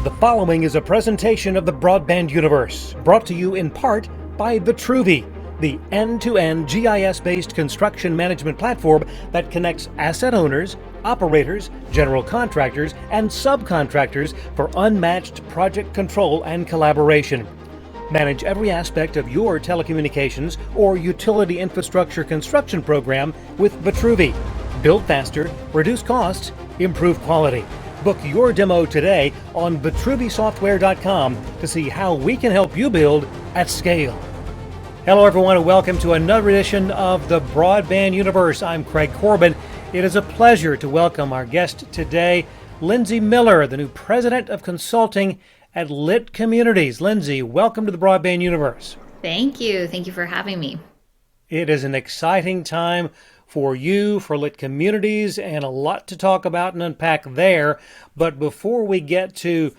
The following is a presentation of the Broadband universe, brought to you in part by Vitruvi, the end-to-end GIS-based construction management platform that connects asset owners, operators, general contractors, and subcontractors for unmatched project control and collaboration. Manage every aspect of your telecommunications or utility infrastructure construction program with Vitruvi. Build faster, reduce costs, improve quality. Book your demo today on vitruvisoftware.com to see how we can help you build at scale. Hello everyone and welcome to another edition of the Broadband Universe. I'm Craig Corbin. It is a pleasure to welcome our guest today, Lindsay Miller, the new President of Consulting at Lit Communities. Lindsay, welcome to the Broadband Universe. Thank you. Thank you for having me. It is an exciting time for you, for Lit Communities, and a lot to talk about and unpack there. But before we get to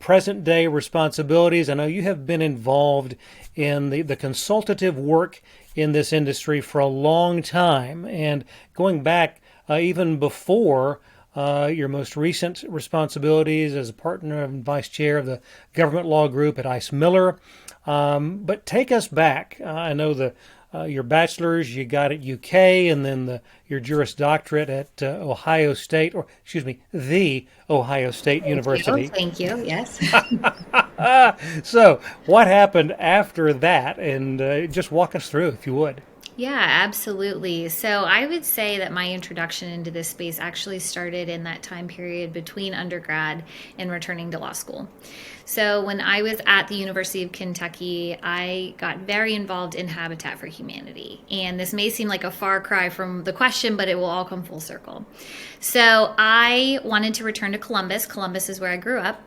present day responsibilities, I know you have been involved in the consultative work in this industry for a long time, and going back even before your most recent responsibilities as a partner and vice chair of the government law group at ICE Miller. But take us back. I know your bachelor's you got at UK, and then your Juris Doctorate at Ohio State, or excuse me, the Ohio State University. Thank you. Yes. So what happened after that? And just walk us through, if you would. Yeah, absolutely. So I would say that my introduction into this space actually started in that time period between undergrad and returning to law school. So when I was at the University of Kentucky, I got very involved in Habitat for Humanity. And this may seem like a far cry from the question, but it will all come full circle. So I wanted to return to Columbus. Columbus is where I grew up.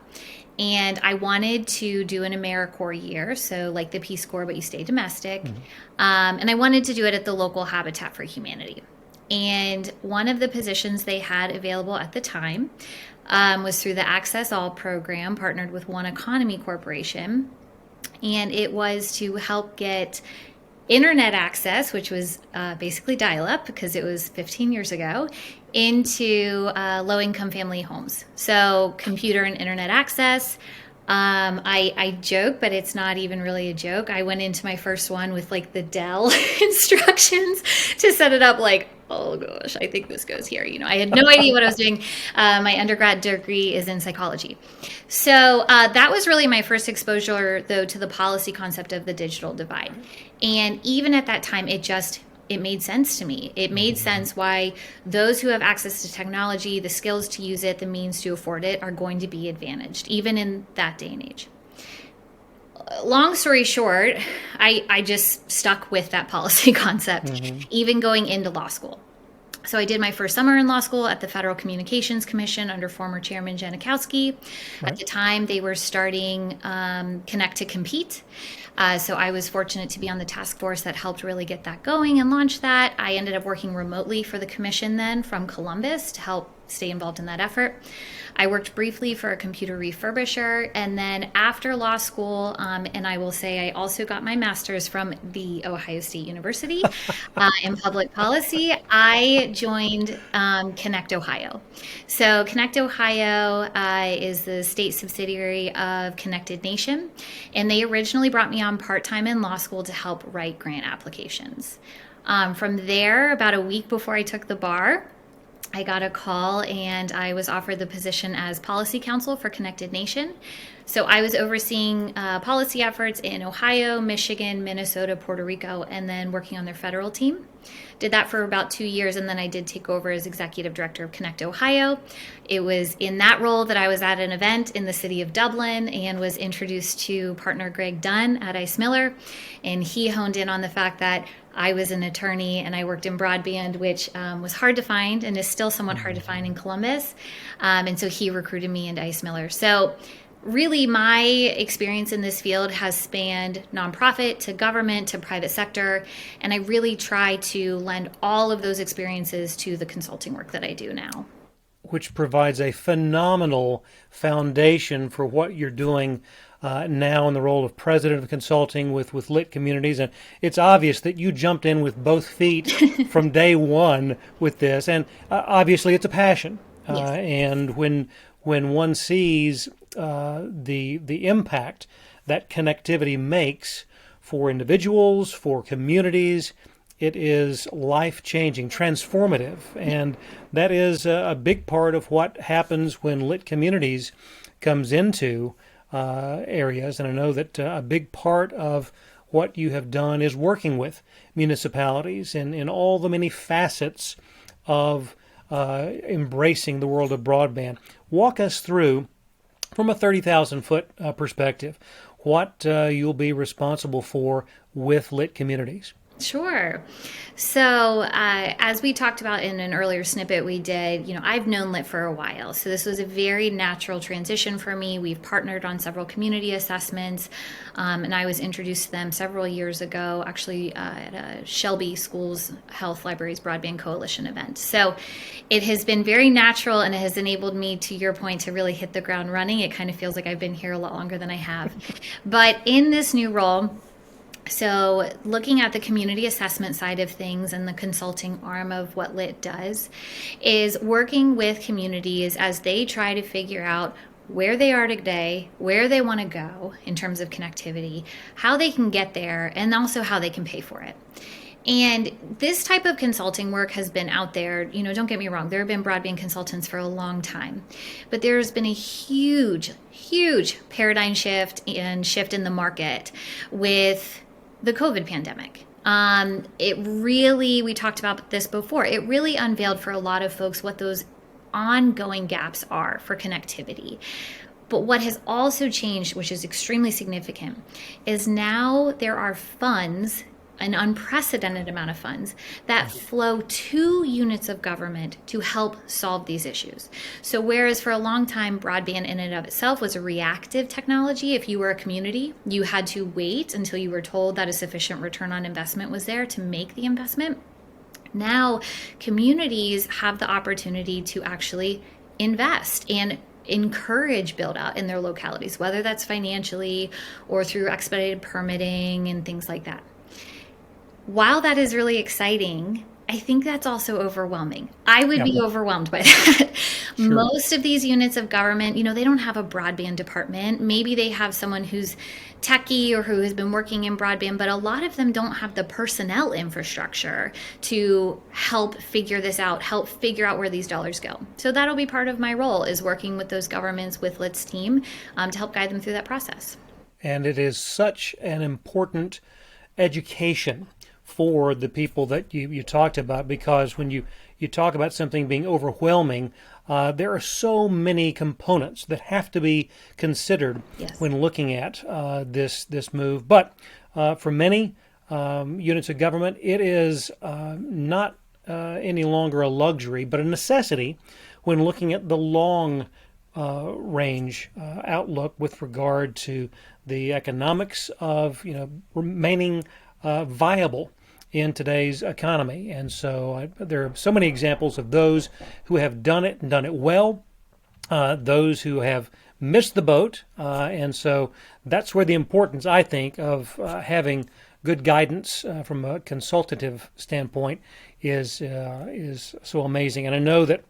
And I wanted to do an AmeriCorps year, so like the Peace Corps, but you stay domestic. Mm-hmm. And I wanted to do it at the local Habitat for Humanity. And one of the positions they had available at the time was through the Access All program, partnered with One Economy Corporation. And it was to help get internet access, which was basically dial-up because it was 15 years ago, into low-income family homes. So computer and internet access. I joke, but it's not even really a joke. I went into my first one with like the Dell instructions to set it up like, oh gosh, I think this goes here. You know, I had no idea what I was doing. My undergrad degree is in psychology. So that was really my first exposure, though, to the policy concept of the digital divide. And even at that time, it made sense to me. It made sense why those who have access to technology, the skills to use it, the means to afford it, are going to be advantaged, even in that day and age. Long story short, I just stuck with that policy concept, even going into law school. So I did my first summer in law school at the Federal Communications Commission under former Chairman Janikowski. Right. At the time, they were starting Connect to Compete. So I was fortunate to be on the task force that helped really get that going and launch that. I ended up working remotely for the commission then from Columbus to help stay involved in that effort. I worked briefly for a computer refurbisher, and then after law school, and I will say I also got my master's from the Ohio State University in public policy, I joined Connect Ohio. So Connect Ohio is the state subsidiary of Connected Nation, and they originally brought me on part-time in law school to help write grant applications. From there, about a week before I took the bar, I got a call and I was offered the position as policy counsel for Connected Nation. So I was overseeing policy efforts in Ohio, Michigan, Minnesota, Puerto Rico, and then working on their federal team. Did that for about 2 years, and then I did take over as executive director of Connect Ohio. It was in that role that I was at an event in the city of Dublin and was introduced to partner Greg Dunn at ICE Miller, and he honed in on the fact that I was an attorney and I worked in broadband, which was hard to find and is still somewhat hard to find in Columbus. And so he recruited me into ICE Miller. So really, my experience in this field has spanned nonprofit to government to private sector, and I really try to lend all of those experiences to the consulting work that I do now. Which provides a phenomenal foundation for what you're doing now in the role of president of consulting with Lit Communities. And it's obvious that you jumped in with both feet from day one with this. And obviously it's a passion. Yes. And when one sees the impact that connectivity makes for individuals, for communities. It is life-changing, transformative, and that is a big part of what happens when Lit Communities comes into areas. And I know that a big part of what you have done is working with municipalities in all the many facets of embracing the world of broadband. Walk us through, from a 30,000-foot perspective, what you'll be responsible for with Lit Communities. Sure. So, as we talked about in an earlier snippet we did, I've known Lit for a while. So this was a very natural transition for me. We've partnered on several community assessments, and I was introduced to them several years ago, actually at a Shelby Schools Health Libraries Broadband Coalition event. So it has been very natural, and it has enabled me, to your point, to really hit the ground running. It kind of feels like I've been here a lot longer than I have. But in this new role, so looking at the community assessment side of things and the consulting arm of what Lit does is working with communities as they try to figure out where they are today, where they want to go in terms of connectivity, how they can get there, and also how they can pay for it. And this type of consulting work has been out there, don't get me wrong, there have been broadband consultants for a long time, but there's been a huge paradigm shift in the market with the COVID pandemic. We talked about this before, it really unveiled for a lot of folks what those ongoing gaps are for connectivity. But what has also changed, which is extremely significant, is now there are funds, an unprecedented amount of funds, that flow to units of government to help solve these issues. So whereas for a long time, broadband in and of itself was a reactive technology, if you were a community, you had to wait until you were told that a sufficient return on investment was there to make the investment. Now, communities have the opportunity to actually invest and encourage build out in their localities, whether that's financially or through expedited permitting and things like that. While that is really exciting, I think that's also overwhelming. I would be overwhelmed by that. Sure. Most of these units of government, they don't have a broadband department. Maybe they have someone who's techie or who has been working in broadband, but a lot of them don't have the personnel infrastructure to help figure this out, help figure out where these dollars go. So that'll be part of my role, is working with those governments, with Lit's team, to help guide them through that process. And it is such an important education for the people that you talked about, because when you talk about something being overwhelming, there are so many components that have to be considered when looking at this move. But for many units of government, it is not any longer a luxury, but a necessity when looking at the long range outlook with regard to the economics of remaining viable in today's economy. And so there are so many examples of those who have done it and done it well, those who have missed the boat. And so that's where the importance, I think, of having good guidance from a consultative standpoint is so amazing. And I know that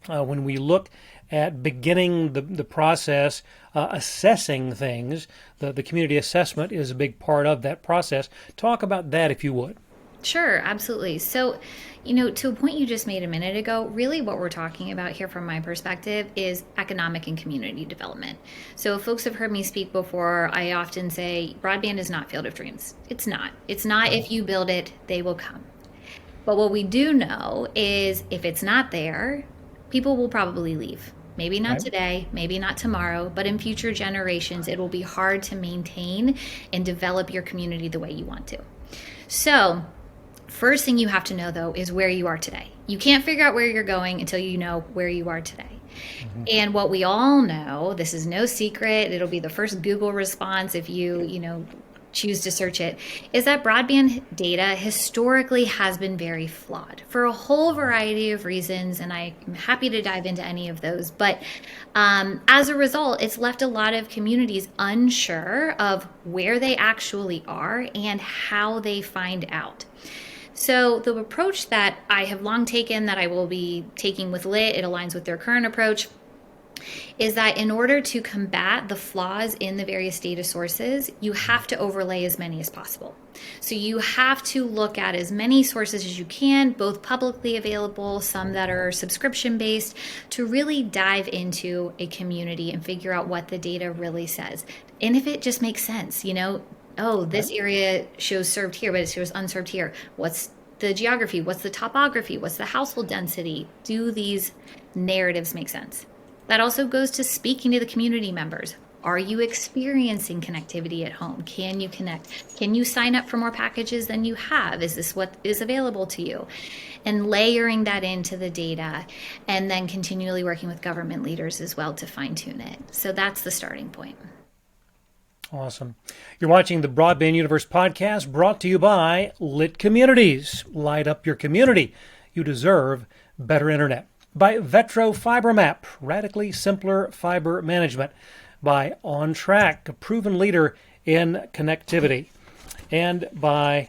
when we look at beginning the process, assessing things, the community assessment is a big part of that process. Talk about that, if you would. Sure, absolutely. So, to a point you just made a minute ago, really what we're talking about here from my perspective is economic and community development. So if folks have heard me speak before, I often say broadband is not Field of Dreams. It's not. It's not if you build it, they will come. But what we do know is if it's not there, people will probably leave. Maybe not today, maybe not tomorrow, but in future generations, it will be hard to maintain and develop your community the way you want to. So first thing you have to know, though, is where you are today. You can't figure out where you're going until you know where you are today. Mm-hmm. And what we all know, this is no secret, it'll be the first Google response if you choose to search it, is that broadband data historically has been very flawed for a whole variety of reasons, and I'm happy to dive into any of those. But as a result, it's left a lot of communities unsure of where they actually are and how they find out. So the approach that I have long taken, that I will be taking with Lit, it aligns with their current approach, is that in order to combat the flaws in the various data sources, you have to overlay as many as possible. So you have to look at as many sources as you can, both publicly available, some that are subscription based, to really dive into a community and figure out what the data really says. And if it just makes sense, oh, this area shows served here, but it shows unserved here. What's the geography? What's the topography? What's the household density? Do these narratives make sense? That also goes to speaking to the community members. Are you experiencing connectivity at home? Can you connect? Can you sign up for more packages than you have? Is this what is available to you? And layering that into the data, and then continually working with government leaders as well to fine tune it. So that's the starting point. Awesome. You're watching the Broadband Universe podcast, brought to you by Lit Communities. Light up your community. You deserve better internet. By Vetro Fiber Map, radically simpler fiber management. By OnTrack, a proven leader in connectivity. And by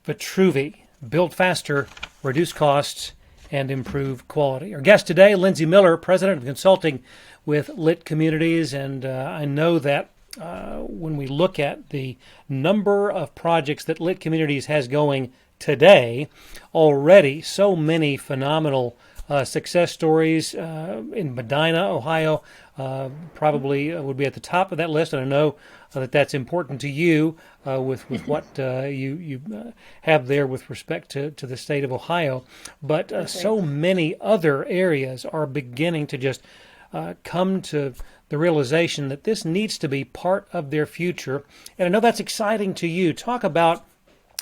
Vitruvi, build faster, reduce costs, and improve quality. Our guest today, Lindsay Miller, President of Consulting with Lit Communities, and I know that when we look at the number of projects that Lit Communities has going today, already so many phenomenal success stories in Medina, Ohio, probably would be at the top of that list, and I know that that's important to you with what you have there with respect to the state of Ohio. But so many other areas are beginning to just come to the realization that this needs to be part of their future. And I know that's exciting to you. Talk about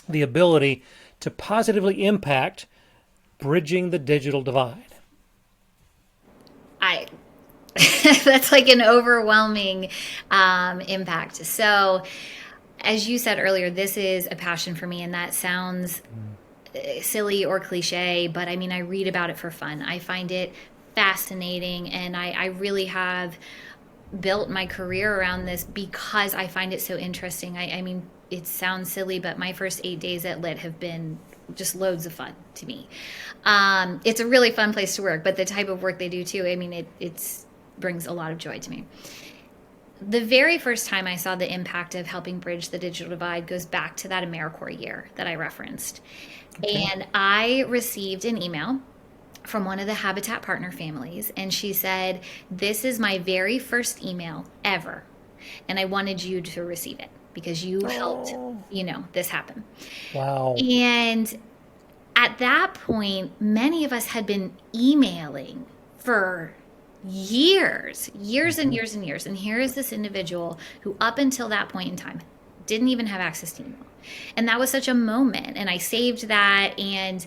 the ability to positively impact bridging the digital divide. That's like an overwhelming impact. So, as you said earlier, this is a passion for me, and that sounds silly or cliche, but I mean, I read about it for fun. I find it fascinating, and I really have built my career around this because I find it so interesting. I mean, it sounds silly, but my first 8 days at Lit have been just loads of fun to me. It's a really fun place to work, but the type of work they do too, I mean, it brings a lot of joy to me. The very first time I saw the impact of helping bridge the digital divide goes back to that AmeriCorps year that I referenced. Okay. And I received an email from one of the Habitat partner families, and she said, "This is my very first email ever, and I wanted you to receive it because you helped, this happen." Wow. And at that point, many of us had been emailing for years and years and years. And here is this individual who up until that point in time didn't even have access to email. And that was such a moment. And I saved that, and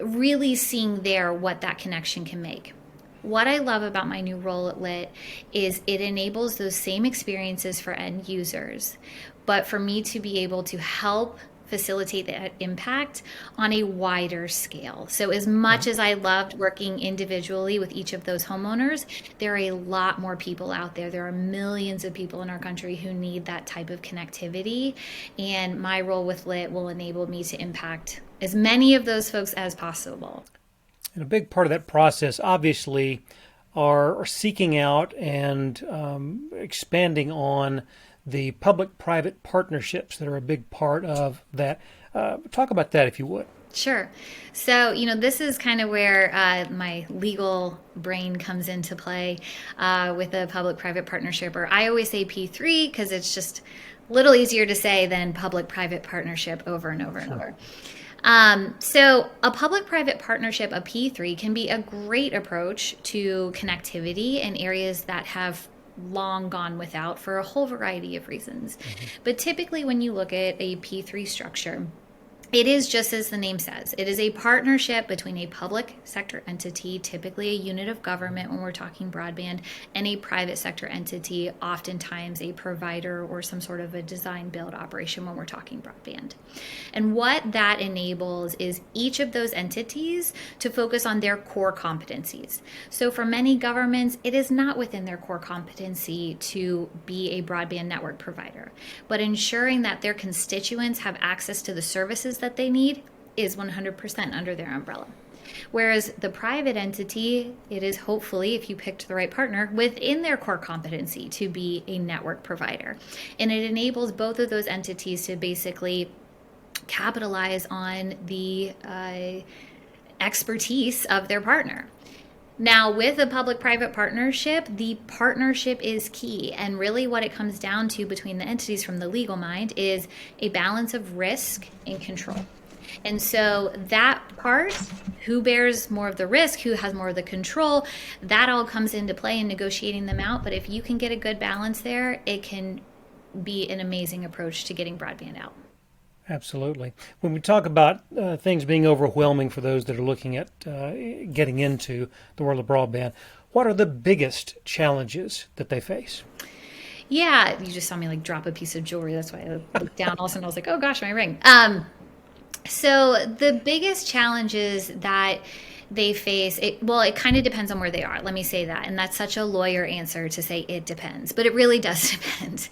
really seeing there what that connection can make. What I love about my new role at Lit is it enables those same experiences for end users, but for me to be able to help facilitate that impact on a wider scale. So as much as I loved working individually with each of those homeowners, there are a lot more people out there. There are millions of people in our country who need that type of connectivity. And my role with Lit will enable me to impact as many of those folks as possible. And a big part of that process, obviously, are seeking out and expanding on the public-private partnerships that are a big part of that. Talk about that, if you would. Sure. So, this is kind of where my legal brain comes into play with a public-private partnership, or I always say P3 because it's just a little easier to say than public-private partnership over and over and over. So a public-private partnership, a P3, can be a great approach to connectivity in areas that have long gone without for a whole variety of reasons. But typically when you look at a P3 structure, it is just as the name says. It is a partnership between a public sector entity, typically a unit of government when we're talking broadband, and a private sector entity, oftentimes a provider or some sort of a design build operation when we're talking broadband. And what that enables is each of those entities to focus on their core competencies. So for many governments, it is not within their core competency to be a broadband network provider, but ensuring that their constituents have access to the services that they need is 100% under their umbrella. Whereas the private entity, it is hopefully, if you picked the right partner, within their core competency to be a network provider. And it enables both of those entities to basically capitalize on the expertise of their partner. Now, with a public-private partnership, the partnership is key. And really what it comes down to between the entities from the legal mind is a balance of risk and control. And so that part, who bears more of the risk, who has more of the control, that all comes into play in negotiating them out. But if you can get a good balance there, it can be an amazing approach to getting broadband out. Absolutely. When we talk about things being overwhelming for those that are looking at getting into the world of broadband, what are the biggest challenges that they face? Yeah, you just saw me like drop a piece of jewelry. That's why I looked down. All of a sudden I was like, oh gosh, my ring. So the biggest challenges that they face, it kind of depends on where they are. Let me say that. And that's such a lawyer answer to say it depends, but it really does depend.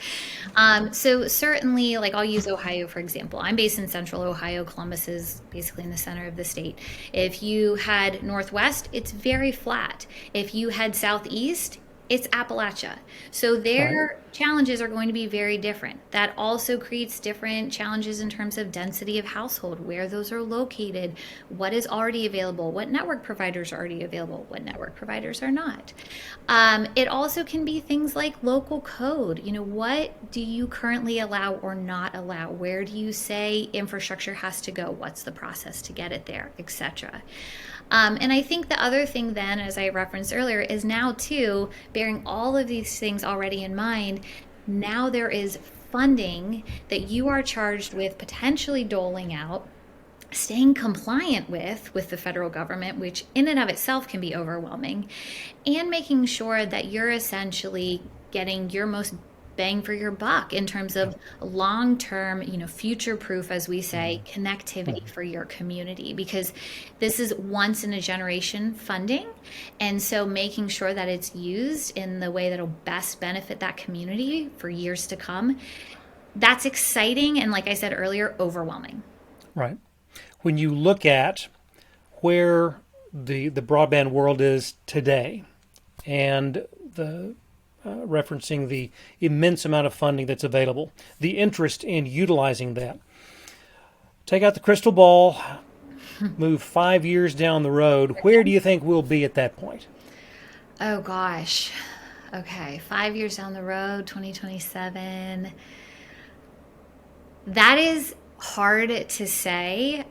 So certainly, like I'll use Ohio, for example. I'm based in central Ohio. Columbus is basically in the center of the state. If you head northwest, it's very flat. If you head southeast, it's Appalachia. So their challenges are going to be very different. That also creates different challenges in terms of density of household, where those are located, what is already available, what network providers are already available, what network providers are not. It also can be things like local code. What do you currently allow or not allow? Where do you say infrastructure has to go? What's the process to get it there, etc. And I think the other thing then, as I referenced earlier, is now too, bearing all of these things already in mind, now there is funding that you are charged with potentially doling out, staying compliant with the federal government, which in and of itself can be overwhelming, and making sure that you're essentially getting your most bang for your buck in terms of long-term, future-proof, as we say, connectivity for your community, because this is once in a generation funding. And so making sure that it's used in the way that'll best benefit that community for years to come, that's exciting. And like I said earlier, overwhelming. Right. When you look at where the broadband world is today and the referencing the immense amount of funding that's available, the interest in utilizing that. Take out the crystal ball, move 5 years down the road. Where do you think we'll be at that point? Oh gosh. Okay, 5 years down the road, 2027. That is hard to say.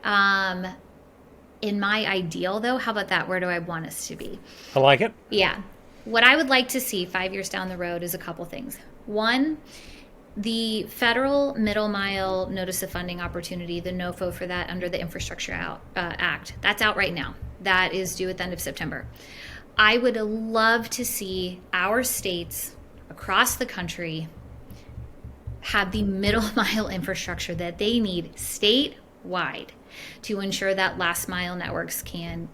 In my ideal, though, how about that? Where do I want us to be? I like it. Yeah. What I would like to see 5 years down the road is a couple things. One, the federal middle mile notice of funding opportunity, the NOFO for that under the Infrastructure Act, that's out right now. That is due at the end of September. I would love to see our states across the country have the middle mile infrastructure that they need statewide to ensure that last mile networks can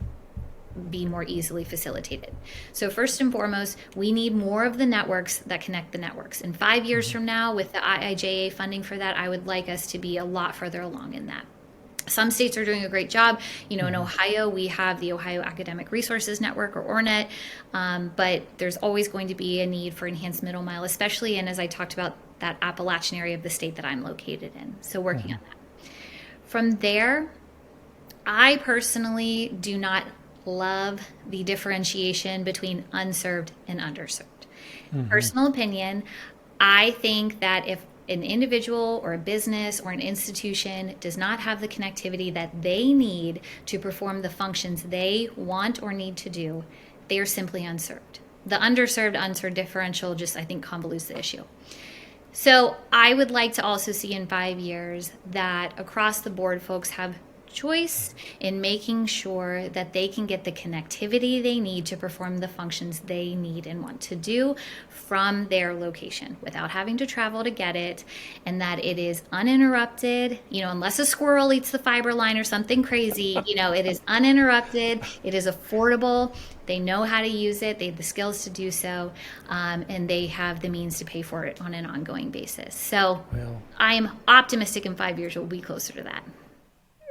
be more easily facilitated. So first and foremost, we need more of the networks that connect the networks. And 5 years from now, with the IIJA funding for that, I would like us to be a lot further along in that. Some states are doing a great job. In Ohio, we have the Ohio Academic Resources Network, or ORNET, but there's always going to be a need for enhanced middle mile, especially, and as I talked about, that Appalachian area of the state that I'm located in. So working on that. From there, I personally do not love the differentiation between unserved and underserved. Personal opinion, I think that if an individual or a business or an institution does not have the connectivity that they need to perform the functions they want or need to do, they are simply unserved. The underserved unserved differential just, I think, convolutes the issue. So I would like to also see in 5 years that across the board folks have choice in making sure that they can get the connectivity they need to perform the functions they need and want to do from their location without having to travel to get it, and that it is uninterrupted, unless a squirrel eats the fiber line or something crazy, it is uninterrupted, it is affordable, they know how to use it, they have the skills to do so, and they have the means to pay for it on an ongoing basis. So I am optimistic in 5 years we'll be closer to that.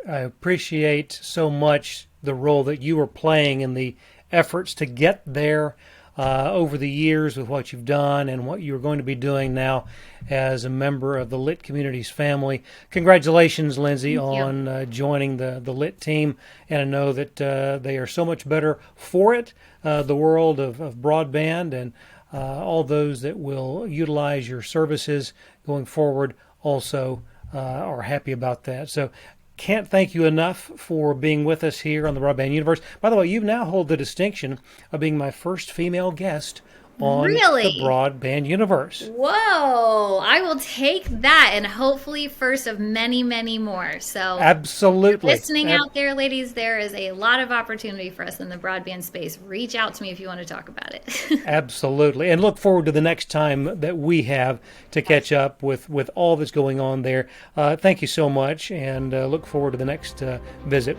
I appreciate so much the role that you are playing in the efforts to get there over the years with what you've done and what you're going to be doing now as a member of the Lit Communities family. Congratulations, Lindsay, on joining the Lit team. And I know that they are so much better for it, the world of broadband, and all those that will utilize your services going forward also are happy about that. So can't thank you enough for being with us here on the Broadband Universe. By the way, you now hold the distinction of being my first female guest on the Broadband Universe. Whoa, I will take that, and hopefully first of many, many more. So absolutely. Listening out there, ladies, there is a lot of opportunity for us in the broadband space. Reach out to me if you want to talk about it. Absolutely. And look forward to the next time that we have to catch up with all that's going on there. Thank you so much, and look forward to the next visit.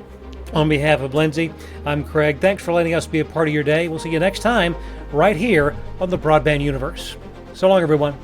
On behalf of Lindsay, I'm Craig. Thanks for letting us be a part of your day. We'll see you next time right here on the Broadband Universe. So long, everyone.